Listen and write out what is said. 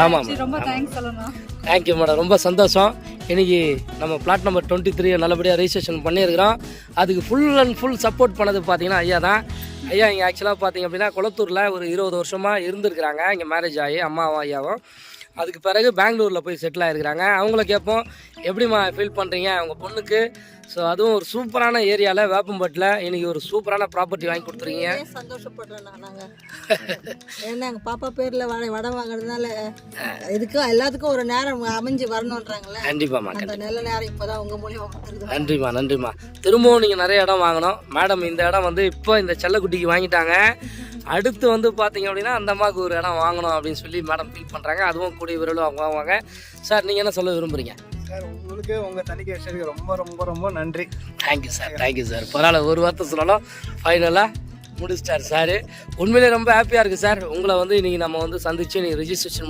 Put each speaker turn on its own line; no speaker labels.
ஆமாம்
ரொம்ப தேங்க்ஸ் சொல்லணும்.
தேங்க்யூ மேடம், ரொம்ப சந்தோஷம். இன்றைக்கி நம்ம பிளாட் நம்பர் 23 நல்லபடியாக ரெஜிஸ்ட்ரேஷன் பண்ணியிருக்கிறோம். அதுக்கு ஃபுல் அண்ட் ஃபுல் சப்போர்ட் பண்ணது பார்த்தீங்கன்னா ஐயா தான். ஐயா இங்கே ஆக்சுவலாக பார்த்தீங்க அப்படின்னா குளத்தூரில் ஒரு 20 வருஷமாக இருந்திருக்கிறாங்க. இங்கே மேரேஜ் ஆகி அம்மாவும் ஐயாவும். அதுக்கு பிறகு பெங்களூரில் போய் செட்டில் ஆகிருக்கிறாங்க. அவங்கள கேட்போம், எப்படிம்மா ஃபீல் பண்ணுறீங்க அவங்க பொண்ணுக்கு? ஸோ அதுவும் ஒரு சூப்பரான ஏரியாவில் வேப்பம்பட்டில் இன்றைக்கி ஒரு சூப்பரான ப்ராப்பர்ட்டி வாங்கி கொடுத்துருக்கீங்க.
சந்தோஷப்படுறோம் நாங்கள். ஏன்னா எங்கள் பாப்பா பேரில் வடம் வாங்குறதுனால இதுக்கும் எல்லாத்துக்கும் ஒரு நேரம் அமைஞ்சு வரணுன்றாங்களே.
கண்டிப்பாம்மா,
அந்த நல்ல நேரம் இப்போ தான் உங்கள் மூலியமாக கொடுத்துருக்கு.
நன்றிம்மா நன்றிம்மா. திரும்பவும் நீங்கள் நிறைய இடம் வாங்கணும் மேடம். இந்த இடம் வந்து இப்போ இந்த செல்லக்குட்டிக்கு வாங்கிட்டாங்க. அடுத்து வந்து பார்த்தீங்க அப்படின்னா அந்த அம்மாவுக்கு ஒரு இடம் வாங்கணும் அப்படின்னு சொல்லி மேடம் ஃபீல் பண்ணுறாங்க. அதுவும் கூடிய விரைவில் அவங்க வாங்குவாங்க. சார் நீங்கள் என்ன சொல்ல விரும்புகிறீங்க?
சார் உங்களுக்கு உங்கள் தனிக்கு விஷயத்துக்கு ரொம்ப ரொம்ப ரொம்ப நன்றி.
Thank you sir, thank you sir. பரவாயில்ல, ஒரு வார்த்தை சொல்லணும், ஃபைனலாக முடிச்சிட்டார் சார். உண்மையிலே ரொம்ப ஹாப்பியாக இருக்குது சார். உங்களை வந்து இன்றைக்கி நம்ம வந்து சந்தித்து நீங்கள் ரெஜிஸ்ட்ரேஷன்